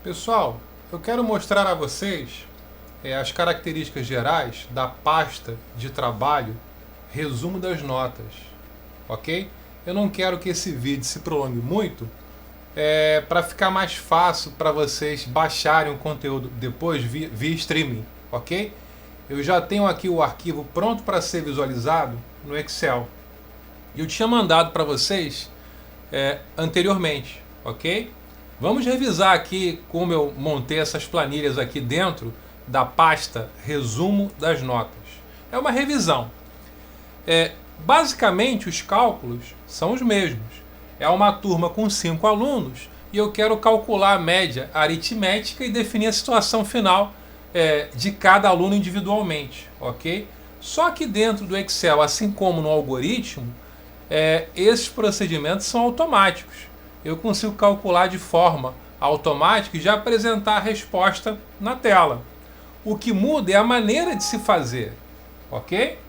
Pessoal, eu quero mostrar a vocês as características gerais da pasta de trabalho resumo das notas, ok? Eu não quero que esse vídeo se prolongue muito, para ficar mais fácil para vocês baixarem o conteúdo depois via streaming, ok? Eu já tenho aqui o arquivo pronto para ser visualizado no Excel. Eu tinha mandado para vocês anteriormente, ok? Vamos revisar aqui como eu montei essas planilhas aqui dentro da pasta resumo das notas. É uma revisão. Basicamente os cálculos são os mesmos. É uma turma com 5 alunos e eu quero calcular a média aritmética e definir a situação final de cada aluno individualmente, ok? Só que dentro do Excel, assim como no algoritmo, esses procedimentos são automáticos. Eu consigo calcular de forma automática e já apresentar a resposta na tela. O que muda é a maneira de se fazer, ok?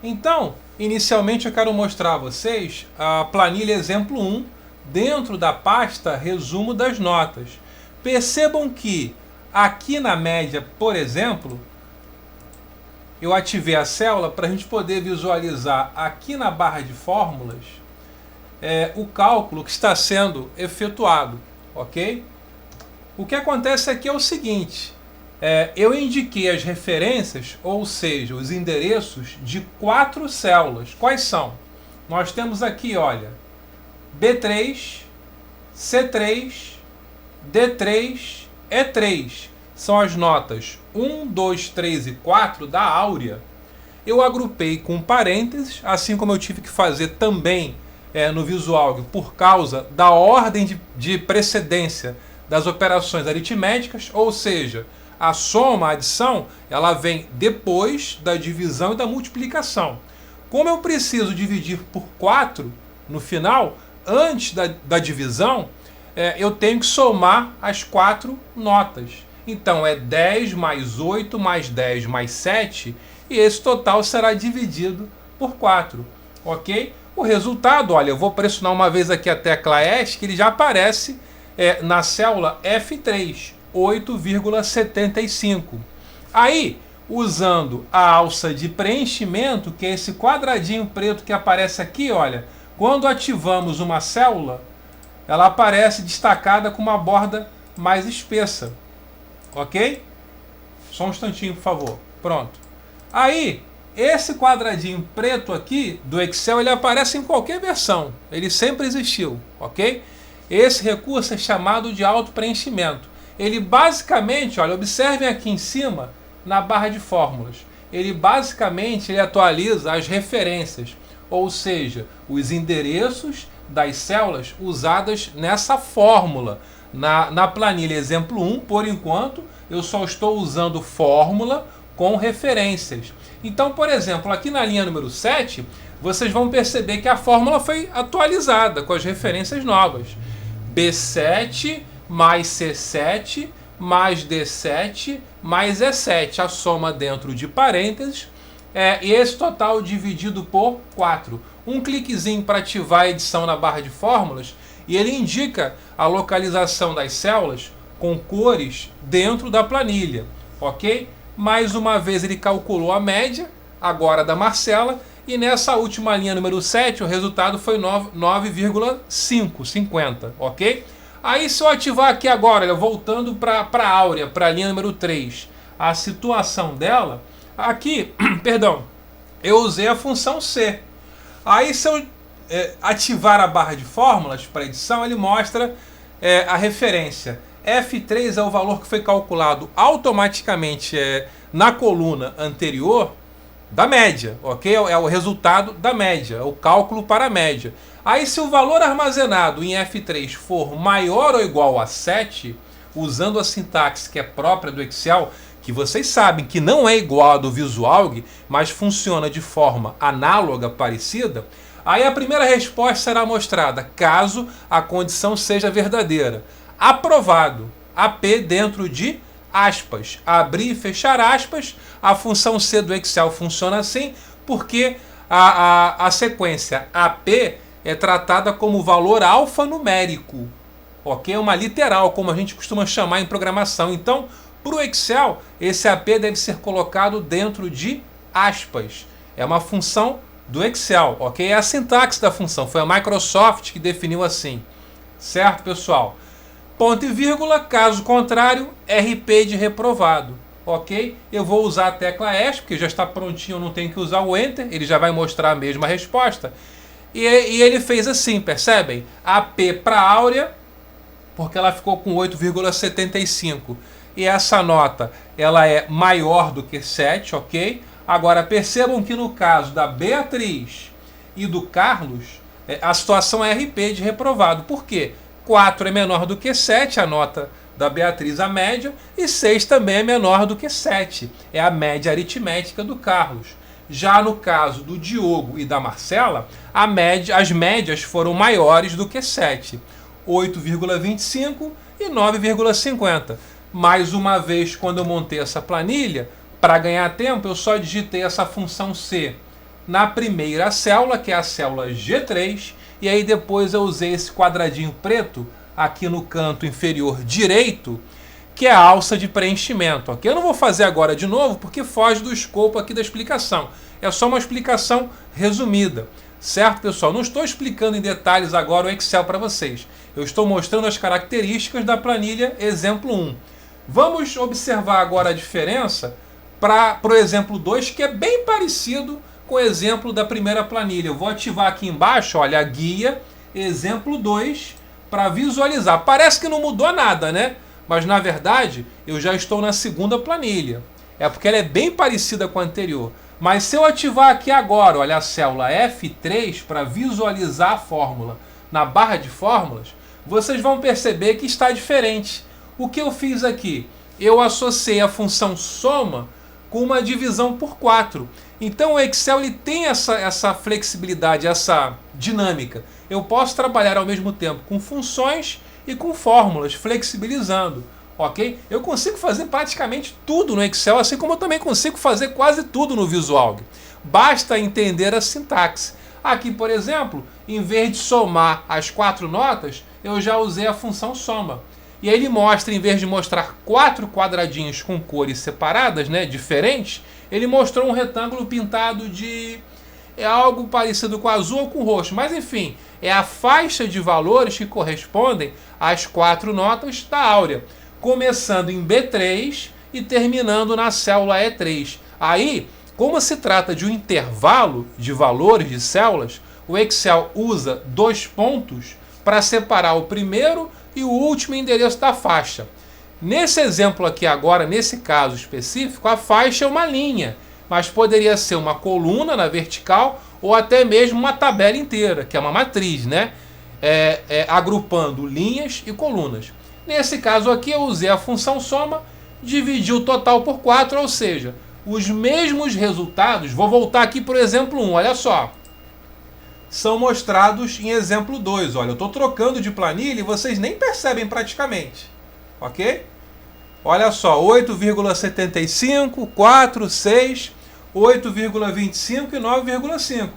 Então, inicialmente eu quero mostrar a vocês a planilha exemplo 1 dentro da pasta resumo das notas. Percebam que aqui na média, por exemplo, eu ativei a célula para a gente poder visualizar aqui na barra de fórmulas o cálculo que está sendo efetuado, ok? O que acontece aqui é o seguinte, eu indiquei as referências, ou seja, os endereços de 4 células. Quais são? Nós temos aqui, olha, B3, C3, D3, E3. São as notas 1, 2, 3 e 4 da Áurea. Eu agrupei com parênteses, assim como eu tive que fazer também no Visual por causa da ordem de precedência das operações aritméticas, ou seja, a soma, a adição, ela vem depois da divisão e da multiplicação. Como eu preciso dividir por 4 no final, antes da divisão, eu tenho que somar as 4 notas. Então é 10 mais 8 mais 10 mais 7 e esse total será dividido por 4, ok? O resultado, olha, eu vou pressionar uma vez aqui a tecla ESC, que ele já aparece na célula F3, 8,75. Aí, usando a alça de preenchimento, que é esse quadradinho preto que aparece aqui, olha, quando ativamos uma célula, ela aparece destacada com uma borda mais espessa. Ok? Só um instantinho, por favor. Pronto. Aí, esse quadradinho preto aqui do Excel, ele aparece em qualquer versão. Ele sempre existiu, ok? Esse recurso é chamado de auto-preenchimento. Ele basicamente, olha, observem aqui em cima, na barra de fórmulas. Ele basicamente atualiza as referências, ou seja, os endereços das células usadas nessa fórmula. Na planilha exemplo 1, por enquanto, eu só estou usando fórmula com referências. Então, por exemplo, aqui na linha número 7, vocês vão perceber que a fórmula foi atualizada com as referências novas. B7 mais C7 mais D7 mais E7. A soma dentro de parênteses. E esse total dividido por 4. Um cliquezinho para ativar a edição na barra de fórmulas e ele indica a localização das células com cores dentro da planilha, ok? Mais uma vez ele calculou a média, agora da Marcela, e nessa última linha número 7 o resultado foi 9,550, ok? Aí se eu ativar aqui agora, voltando para a Áurea, para a linha número 3, a situação dela, aqui, perdão, eu usei a função C. Aí se eu ativar a barra de fórmulas para edição, ele mostra a referência. F3 é o valor que foi calculado automaticamente na coluna anterior da média, ok? É o resultado da média, o cálculo para a média. Aí se o valor armazenado em F3 for maior ou igual a 7, usando a sintaxe que é própria do Excel, que vocês sabem que não é igual a do Visualg, mas funciona de forma análoga, parecida, aí a primeira resposta será mostrada, caso a condição seja verdadeira. Aprovado. AP dentro de aspas. Abrir e fechar aspas. A função C do Excel funciona assim, porque a sequência AP é tratada como valor alfanumérico. ok? É uma literal, como a gente costuma chamar em programação. Então, para o Excel, esse AP deve ser colocado dentro de aspas. É uma função do Excel, ok? É a sintaxe da função, foi a Microsoft que definiu assim. Certo, pessoal? Ponto e vírgula, caso contrário, RP de reprovado. Ok? Eu vou usar a tecla ESC, porque já está prontinho, eu não tenho que usar o Enter, ele já vai mostrar a mesma resposta. E ele fez assim, percebem? AP para Áurea, porque ela ficou com 8,75. E essa nota, ela é maior do que 7, ok? Agora, percebam que no caso da Beatriz e do Carlos, a situação é RP de reprovado. Por quê? 4 é menor do que 7, a nota da Beatriz, a média, e 6 também é menor do que 7. É a média aritmética do Carlos. Já no caso do Diogo e da Marcela, as médias foram maiores do que 7. 8,25 e 9,50. Mais uma vez, quando eu montei essa planilha, para ganhar tempo, eu só digitei essa função C na primeira célula, que é a célula G3, e aí depois eu usei esse quadradinho preto aqui no canto inferior direito, que é a alça de preenchimento. Okay? Eu não vou fazer agora de novo, porque foge do escopo aqui da explicação. É só uma explicação resumida. Certo, pessoal? Não estou explicando em detalhes agora o Excel para vocês. Eu estou mostrando as características da planilha exemplo 1. Vamos observar agora a diferença para o exemplo 2, que é bem parecido com o exemplo da primeira planilha. Eu vou ativar aqui embaixo, olha, a guia exemplo 2 para visualizar. Parece que não mudou nada, né? Mas na verdade eu já estou na segunda planilha. É porque ela é bem parecida com a anterior. Mas se eu ativar aqui agora, olha a célula F3 para visualizar a fórmula na barra de fórmulas, vocês vão perceber que está diferente. O que eu fiz aqui? Eu associei a função soma com uma divisão por 4. Então o Excel ele tem essa flexibilidade, essa dinâmica. Eu posso trabalhar ao mesmo tempo com funções e com fórmulas, flexibilizando. Ok? Eu consigo fazer praticamente tudo no Excel, assim como eu também consigo fazer quase tudo no Visual. Basta entender a sintaxe. Aqui, por exemplo, em vez de somar as 4 notas, eu já usei a função soma. E aí ele mostra, em vez de mostrar 4 quadradinhos com cores separadas, né, diferentes, ele mostrou um retângulo pintado de algo parecido com azul ou com roxo. Mas enfim, é a faixa de valores que correspondem às 4 notas da Áurea, começando em B3 e terminando na célula E3. Aí, como se trata de um intervalo de valores de células, o Excel usa 2 pontos para separar o primeiro e o último endereço da faixa. Nesse exemplo aqui agora, nesse caso específico, a faixa é uma linha, mas poderia ser uma coluna na vertical ou até mesmo uma tabela inteira, que é uma matriz, né? Agrupando linhas e colunas. Nesse caso aqui eu usei a função soma, dividi o total por 4, ou seja, os mesmos resultados, vou voltar aqui para o exemplo 1, olha só, são mostrados em exemplo 2. Olha, eu estou trocando de planilha e vocês nem percebem praticamente. Ok? Olha só, 8,75, 4, 6, 8,25 e 9,5.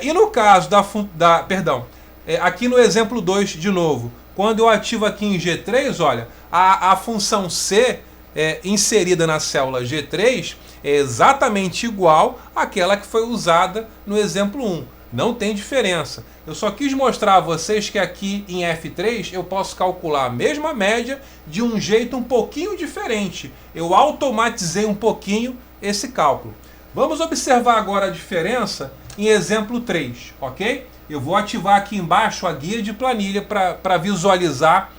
E no caso aqui no exemplo 2 de novo, quando eu ativo aqui em G3, olha, a função C inserida na célula G3 é exatamente igual àquela que foi usada no exemplo 1. Não tem diferença. Eu só quis mostrar a vocês que aqui em F3 eu posso calcular a mesma média de um jeito um pouquinho diferente. Eu automatizei um pouquinho esse cálculo. Vamos observar agora a diferença em exemplo 3, ok? Eu vou ativar aqui embaixo a guia de planilha para visualizar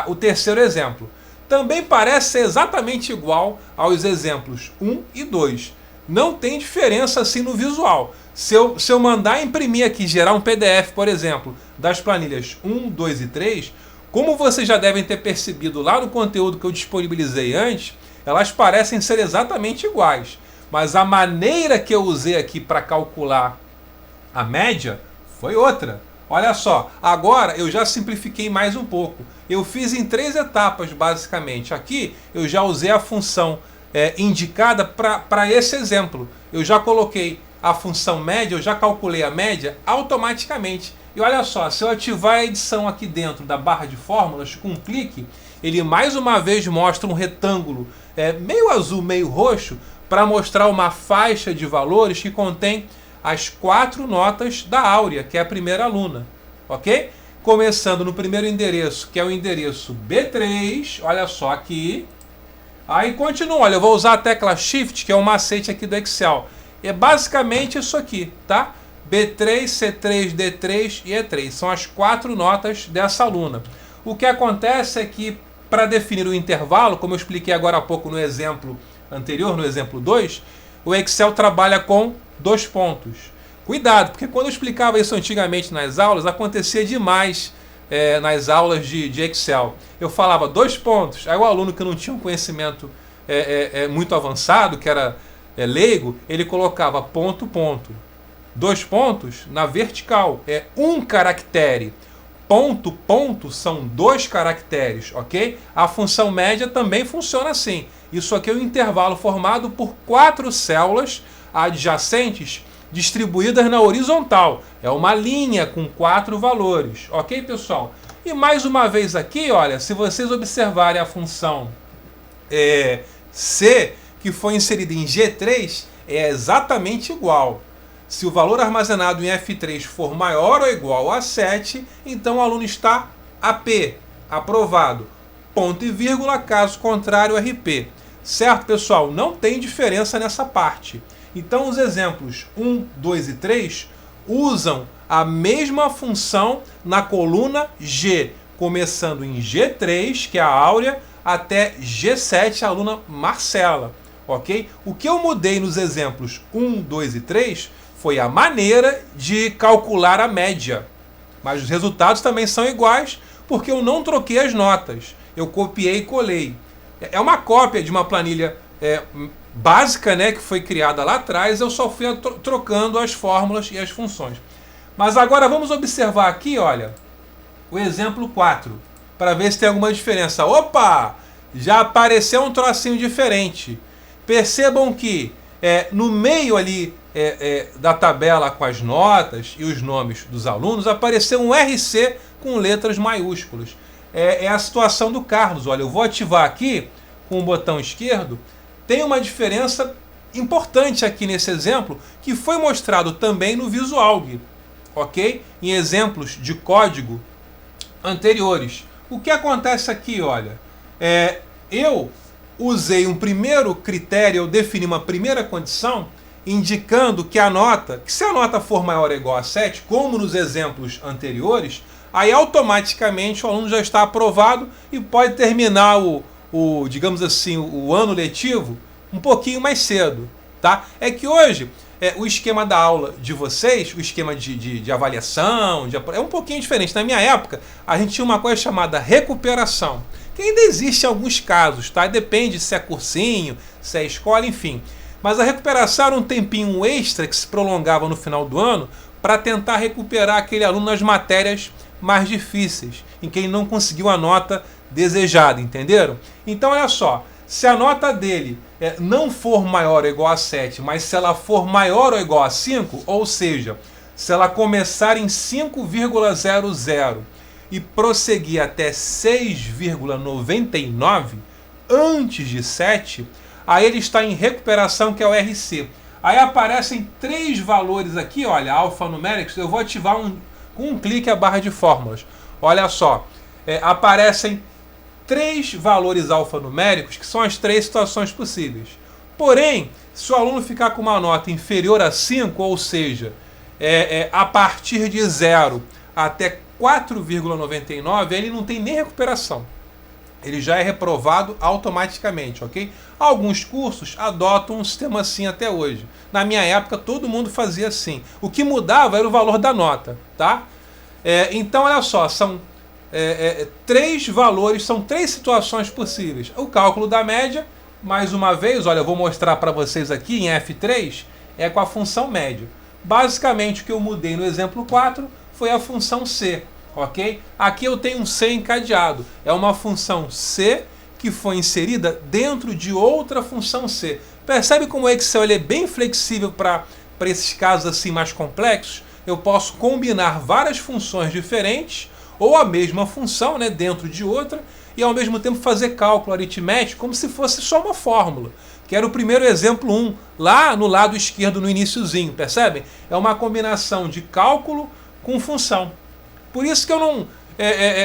o terceiro exemplo. Também parece ser exatamente igual aos exemplos 1 e 2. Não tem diferença assim no visual. Se eu mandar imprimir aqui, gerar um PDF, por exemplo, das planilhas 1, 2 e 3, como vocês já devem ter percebido lá no conteúdo que eu disponibilizei antes, elas parecem ser exatamente iguais. Mas a maneira que eu usei aqui para calcular a média foi outra. Olha só, agora eu já simplifiquei mais um pouco. Eu fiz em 3 etapas, basicamente. Aqui eu já usei a função indicada para esse exemplo. Eu já coloquei a função média, eu já calculei a média automaticamente. E olha só, se eu ativar a edição aqui dentro da barra de fórmulas, com um clique, ele mais uma vez mostra um retângulo meio azul, meio roxo, para mostrar uma faixa de valores que contém as 4 notas da Áurea, que é a primeira aluna, ok? Começando no primeiro endereço, que é o endereço B3, olha só aqui. Aí continua, olha, eu vou usar a tecla Shift, que é um macete aqui do Excel. É basicamente isso aqui, tá? B3, C3, D3 e E3. São as 4 notas dessa aluna. O que acontece é que, para definir o intervalo, como eu expliquei agora há pouco no exemplo anterior, no exemplo 2, o Excel trabalha com 2 pontos. Cuidado, porque quando eu explicava isso antigamente nas aulas, acontecia demais nas aulas de Excel. Eu falava 2 pontos, aí o aluno que não tinha um conhecimento muito avançado, que era leigo, ele colocava ponto, ponto. 2 pontos na vertical, é um caractere. Ponto, ponto são 2 caracteres, ok? A função média também funciona assim. Isso aqui é um intervalo formado por 4 células adjacentes distribuídas na horizontal. É uma linha com 4 valores, ok, pessoal? E mais uma vez aqui, olha, se vocês observarem a função C, que foi inserida em G3, é exatamente igual. Se o valor armazenado em F3 for maior ou igual a 7, então o aluno está AP, aprovado. Ponto e vírgula, caso contrário, RP. Certo, pessoal? Não tem diferença nessa parte. Então os exemplos 1, 2 e 3 usam a mesma função na coluna G, começando em G3, que é a Áurea, até G7, a aluna Marcela. Ok? O que eu mudei nos exemplos 1, 2 e 3 foi a maneira de calcular a média. Mas os resultados também são iguais, porque eu não troquei as notas. Eu copiei e colei. É uma cópia de uma planilha básica, né, que foi criada lá atrás. Eu só fui trocando as fórmulas e as funções. Mas agora vamos observar aqui, olha, o exemplo 4, para ver se tem alguma diferença. Opa! Já apareceu um trocinho diferente. Percebam que no meio ali da tabela com as notas e os nomes dos alunos, apareceu um RC com letras maiúsculas. É a situação do Carlos. Olha, eu vou ativar aqui com o botão esquerdo. Tem uma diferença importante aqui nesse exemplo, que foi mostrado também no Visualg, ok? Em exemplos de código anteriores. O que acontece aqui, olha, eu usei um primeiro critério, eu defini uma primeira condição, indicando que se a nota for maior ou igual a 7, como nos exemplos anteriores, aí automaticamente o aluno já está aprovado e pode terminar digamos assim, o ano letivo um pouquinho mais cedo, tá? É que hoje o esquema da aula de vocês, o esquema de avaliação, é um pouquinho diferente. Na minha época, a gente tinha uma coisa chamada recuperação, que ainda existe em alguns casos, tá? Depende se é cursinho, se é escola, enfim. Mas a recuperação era um tempinho extra que se prolongava no final do ano para tentar recuperar aquele aluno nas matérias mais difíceis, em que ele não conseguiu a nota desejada, entenderam? Então, olha só, se a nota dele não for maior ou igual a 7, mas se ela for maior ou igual a 5, ou seja, se ela começar em 5,00 e prosseguir até 6,99 antes de 7, aí ele está em recuperação, que é o RC. Aí aparecem 3 valores aqui, olha, alfanuméricos. Eu vou ativar com um clique a barra de fórmulas. Olha só, aparecem 3 valores alfanuméricos, que são as 3 situações possíveis. Porém, se o aluno ficar com uma nota inferior a 5, ou seja, a partir de 0 até 4,99, ele não tem nem recuperação. Ele já é reprovado automaticamente, ok? Alguns cursos adotam um sistema assim até hoje. Na minha época, todo mundo fazia assim. O que mudava era o valor da nota, tá? Então, olha só, são 3 valores, são 3 situações possíveis. O cálculo da média, mais uma vez, olha, eu vou mostrar para vocês aqui em F3, é com a função média. Basicamente, o que eu mudei no exemplo 4 foi a função C. Ok? Aqui eu tenho um C encadeado. É uma função C que foi inserida dentro de outra função C. Percebe como o Excel é bem flexível para esses casos assim mais complexos? eu posso combinar várias funções diferentes, ou a mesma função, né, dentro de outra, e ao mesmo tempo fazer cálculo aritmético como se fosse só uma fórmula. Que era o primeiro exemplo 1, lá no lado esquerdo, no iniciozinho, percebem? É uma combinação de cálculo com função. Por isso que eu não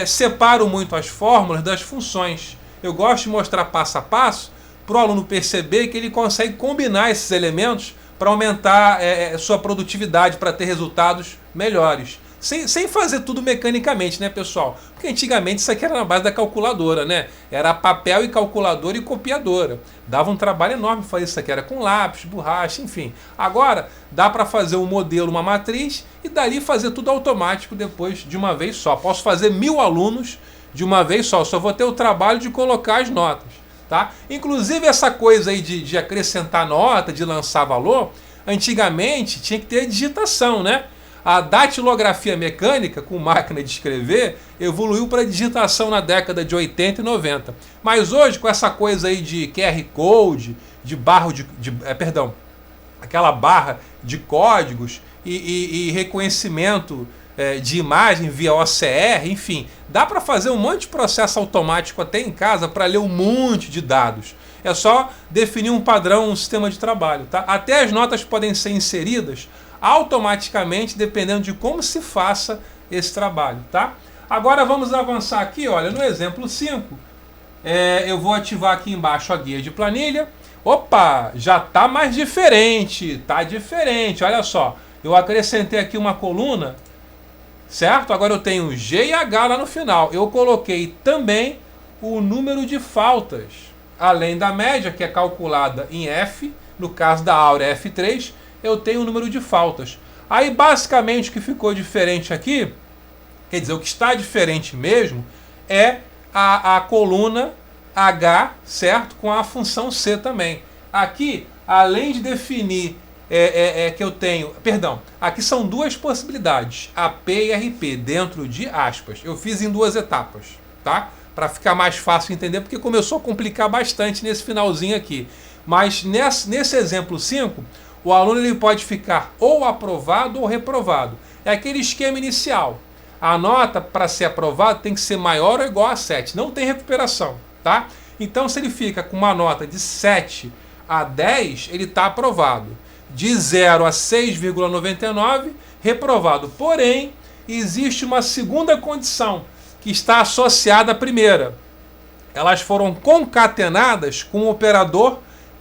separo muito as fórmulas das funções. Eu gosto de mostrar passo a passo para o aluno perceber que ele consegue combinar esses elementos para aumentar sua produtividade, para ter resultados melhores. Sem fazer tudo mecanicamente, né, pessoal? Porque antigamente isso aqui era na base da calculadora, né? Era papel e calculadora e copiadora. Dava um trabalho enorme fazer isso aqui. Era com lápis, borracha, enfim. Agora dá para fazer um modelo, uma matriz, e dali fazer tudo automático depois de uma vez só. Posso fazer 1000 alunos de uma vez só. Só vou ter o trabalho de colocar as notas, tá? Inclusive essa coisa aí de acrescentar nota, de lançar valor, antigamente tinha que ter digitação, né? A datilografia mecânica, com máquina de escrever, evoluiu para digitação na década de 80 e 90. Mas hoje, com essa coisa aí de QR Code, aquela barra de códigos e reconhecimento de imagem via OCR, enfim, dá para fazer um monte de processo automático até em casa para ler um monte de dados. É só definir um padrão, um sistema de trabalho, tá? Até as notas podem ser inseridas automaticamente, dependendo de como se faça esse trabalho, tá? Agora vamos avançar aqui, olha, no exemplo 5, eu vou ativar aqui embaixo a guia de planilha. Opa, já tá mais diferente, olha só, eu acrescentei aqui uma coluna, certo? Agora eu tenho G e H lá no final, eu coloquei também o número de faltas, além da média, que é calculada em F, no caso da Áurea F3, eu tenho o número de faltas. Aí basicamente o que ficou diferente aqui, quer dizer, o que está diferente mesmo, é a coluna H, certo? Com a função C também. Aqui, além de definir que eu tenho, perdão, aqui são duas possibilidades, AP e RP, dentro de aspas. Eu fiz em 2 etapas, tá? Para ficar mais fácil entender, porque começou a complicar bastante nesse finalzinho aqui. Mas nesse exemplo 5, o aluno ele pode ficar ou aprovado ou reprovado. É aquele esquema inicial. A nota para ser aprovado tem que ser maior ou igual a 7. Não tem recuperação, tá? Então, se ele fica com uma nota de 7 a 10, ele está aprovado. De 0 a 6,99, reprovado. Porém, existe uma segunda condição que está associada à primeira. Elas foram concatenadas com o operador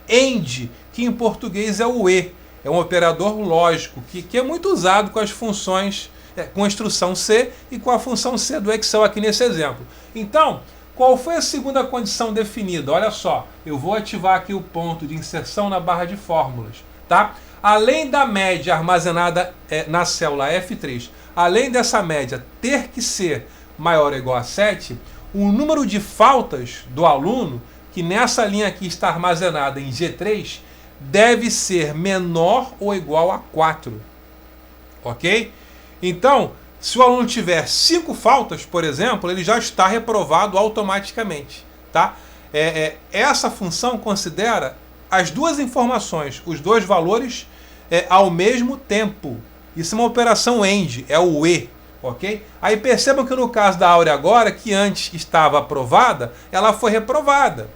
AND, que em português é o E. É um operador lógico, que é muito usado com as funções, com a instrução C e com a função C do Excel aqui nesse exemplo. Então, qual foi a segunda condição definida? Olha só, eu vou ativar aqui o ponto de inserção na barra de fórmulas, tá? Além da média armazenada na célula F3, além dessa média ter que ser maior ou igual a 7, o número de faltas do aluno, que nessa linha aqui está armazenada em G3, deve ser menor ou igual a 4. Ok? Então, se o aluno tiver 5 faltas, por exemplo, ele já está reprovado automaticamente. Tá? Essa função considera as duas informações, os dois valores ao mesmo tempo. Isso é uma operação AND, é o E. Ok? Aí percebam que no caso da Áurea agora, que antes estava aprovada, ela foi reprovada.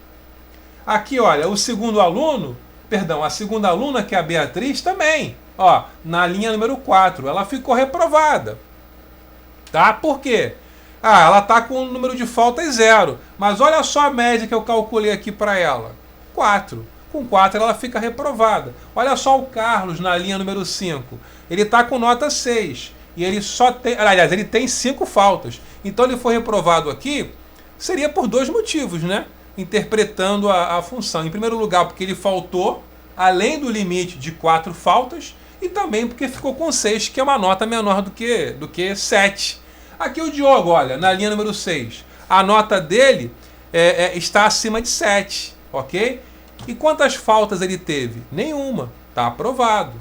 Aqui, olha, o segundo aluno, perdão, a segunda aluna, que é a Beatriz, também. Ó, na linha número 4, ela ficou reprovada. Tá? Por quê? Ah, ela está com o número de faltas 0. Mas olha só a média que eu calculei aqui para ela. 4. Com 4 ela fica reprovada. Olha só o Carlos na linha número 5. Ele está com nota 6. E ele só tem... Aliás, ele tem 5 faltas. Então ele foi reprovado aqui, seria por 2 motivos, né? Interpretando a função. Em primeiro lugar, porque ele faltou além do limite de 4 faltas, e também porque ficou com 6, que é uma nota menor do que 7. Aqui o Diogo, olha, na linha número 6, a nota dele está acima de 7, ok? E quantas faltas ele teve? Nenhuma, está aprovado,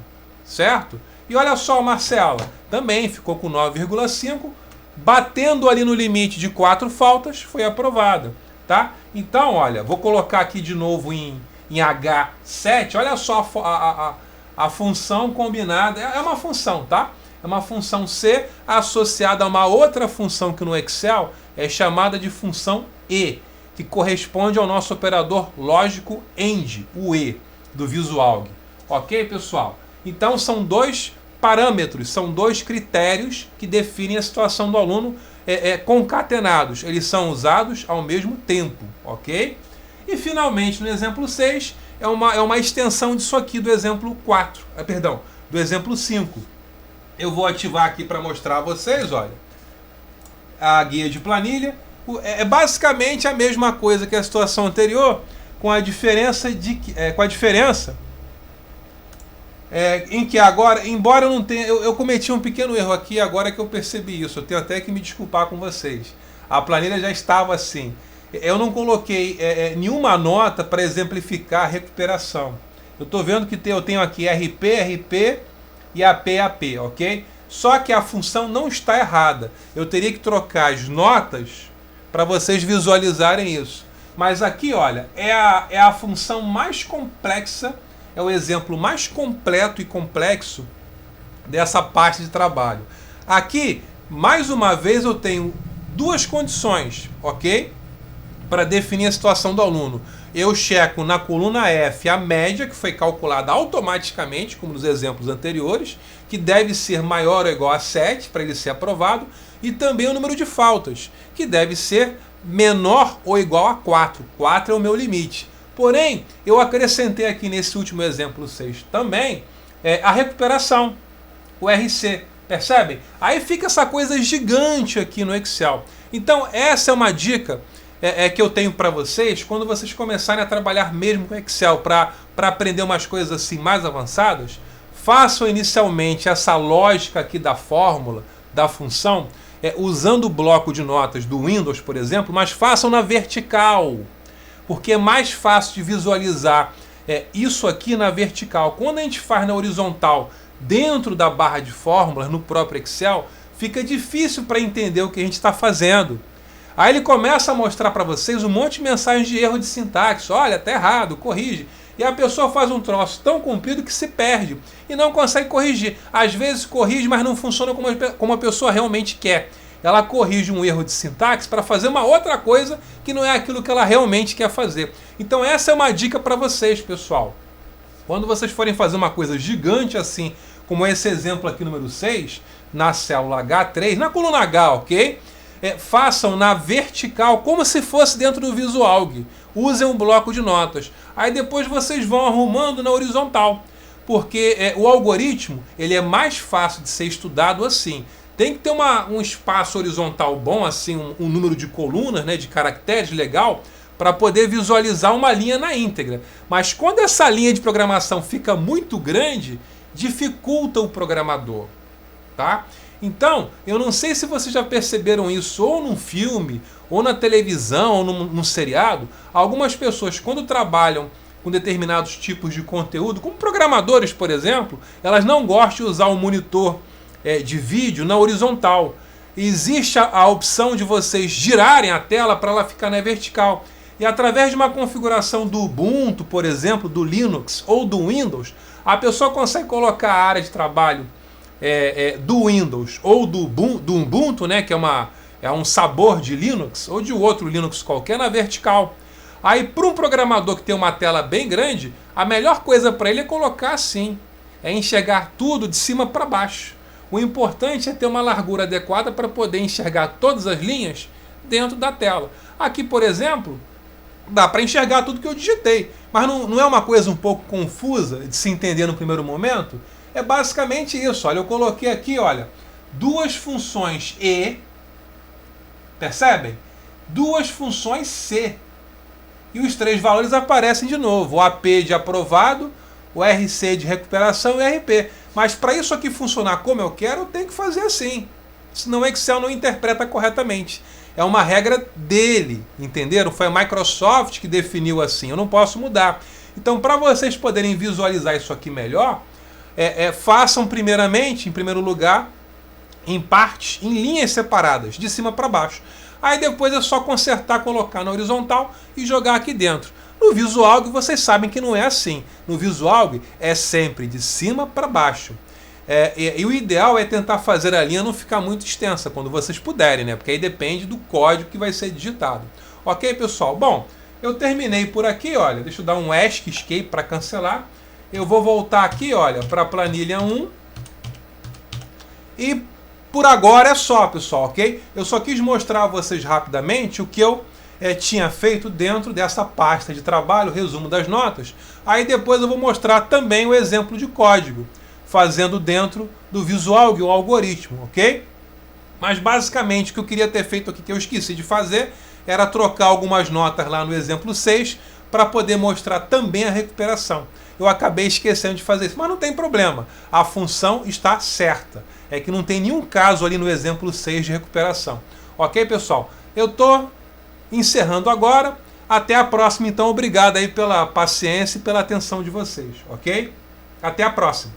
certo? E olha só, Marcela, também ficou com 9,5, batendo ali no limite de 4 faltas, foi aprovada. Tá? Então, olha, vou colocar aqui de novo em H7, olha só a função combinada, é uma função, tá? É uma função C associada a uma outra função que no Excel é chamada de função E, que corresponde ao nosso operador lógico AND, o E, do Visualg. Ok, pessoal? Então são dois parâmetros, são dois critérios que definem a situação do aluno concatenados. Eles são usados ao mesmo tempo, ok? E finalmente, no exemplo 6, é uma extensão disso aqui do exemplo 4, do exemplo 5. Eu vou ativar aqui para mostrar a vocês, olha, a guia de planilha. É basicamente a mesma coisa que a situação anterior, com a diferença em que agora, embora eu não tenha, eu cometi um pequeno erro aqui agora que eu percebi isso, eu tenho até que me desculpar com vocês. A planilha já estava assim. Eu não coloquei nenhuma nota para exemplificar a recuperação. Eu estou vendo que eu tenho aqui RP, RP e AP, AP, ok? Só que a função não está errada. Eu teria que trocar as notas para vocês visualizarem isso. Mas aqui, olha, é a função mais complexa, é o exemplo mais completo e complexo dessa parte de trabalho. Aqui, mais uma vez, eu tenho duas condições, ok? Para definir a situação do aluno. Eu checo na coluna F a média, que foi calculada automaticamente, como nos exemplos anteriores, que deve ser maior ou igual a 7 para ele ser aprovado, e também o número de faltas, que deve ser menor ou igual a 4. 4 é o meu limite. Porém, eu acrescentei aqui nesse último exemplo 6 também a recuperação, o RC. Percebem? Aí fica essa coisa gigante aqui no Excel. Então, essa é uma dica que eu tenho para vocês quando vocês começarem a trabalhar mesmo com Excel para aprender umas coisas assim mais avançadas. Façam inicialmente essa lógica aqui da fórmula, da função, usando o bloco de notas do Windows, por exemplo, mas façam na vertical, porque é mais fácil de visualizar isso aqui na vertical. Quando a gente faz na horizontal, dentro da barra de fórmulas, no próprio Excel, fica difícil para entender o que a gente está fazendo. Aí ele começa a mostrar para vocês um monte de mensagens de erro de sintaxe. Olha, está errado, corrige. E a pessoa faz um troço tão comprido que se perde e não consegue corrigir. Às vezes corrige, mas não funciona como a pessoa realmente quer. Ela corrige um erro de sintaxe para fazer uma outra coisa que não é aquilo que ela realmente quer fazer. Então essa é uma dica para vocês, pessoal. Quando vocês forem fazer uma coisa gigante assim, como esse exemplo aqui número 6, na célula H3, na coluna H, ok? Façam na vertical, como se fosse dentro do Visualg. Usem um bloco de notas. Aí depois vocês vão arrumando na horizontal. Porque o algoritmo ele é mais fácil de ser estudado assim. Tem que ter um espaço horizontal bom, assim, um número de colunas, né, de caracteres legal, para poder visualizar uma linha na íntegra. Mas quando essa linha de programação fica muito grande, dificulta o programador. Tá? Então, eu não sei se vocês já perceberam isso ou num filme, ou na televisão, ou num seriado. Algumas pessoas, quando trabalham com determinados tipos de conteúdo, como programadores, por exemplo, elas não gostam de usar o monitor de vídeo na horizontal. Existe a opção de vocês girarem a tela para ela ficar na vertical. E através de uma configuração do Ubuntu, por exemplo, do Linux ou do Windows, a pessoa consegue colocar a área de trabalho do Windows ou do Ubuntu, né, que é um sabor de Linux, ou de outro Linux qualquer, na vertical. Aí, para um programador que tem uma tela bem grande, a melhor coisa para ele é colocar assim, enxergar tudo de cima para baixo. O importante é ter uma largura adequada para poder enxergar todas as linhas dentro da tela. Aqui, por exemplo, dá para enxergar tudo que eu digitei, mas não é uma coisa um pouco confusa de se entender no primeiro momento? É basicamente isso. Olha, eu coloquei aqui, olha, duas funções E, percebem? Duas funções C. E os três valores aparecem de novo. O AP de aprovado, o RC de recuperação e o RP. Mas para isso aqui funcionar como eu quero, eu tenho que fazer assim. Senão o Excel não interpreta corretamente. É uma regra dele, entenderam? Foi a Microsoft que definiu assim. Eu não posso mudar. Então, para vocês poderem visualizar isso aqui melhor, façam primeiramente, em primeiro lugar, em partes, em linhas separadas, de cima para baixo. Aí depois é só consertar, colocar na horizontal e jogar aqui dentro. No Visualg vocês sabem que não é assim. No Visualg é sempre de cima para baixo. E o ideal é tentar fazer a linha não ficar muito extensa quando vocês puderem, né? Porque aí depende do código que vai ser digitado. Ok, pessoal? Bom, eu terminei por aqui, olha. Deixa eu dar um escape para cancelar. Eu vou voltar aqui, olha, para a planilha 1. E por agora é só, pessoal, ok? Eu só quis mostrar a vocês rapidamente o que eu tinha feito dentro dessa pasta de trabalho, resumo das notas. Aí depois eu vou mostrar também o exemplo de código, fazendo dentro do Visual, o algoritmo, ok? Mas basicamente o que eu queria ter feito aqui, que eu esqueci de fazer, era trocar algumas notas lá no exemplo 6 para poder mostrar também a recuperação. Eu acabei esquecendo de fazer isso, mas não tem problema. A função está certa. É que não tem nenhum caso ali no exemplo 6 de recuperação. Ok, pessoal? Eu estou encerrando agora. Até a próxima, então. Obrigado aí pela paciência e pela atenção de vocês. Ok? Até a próxima.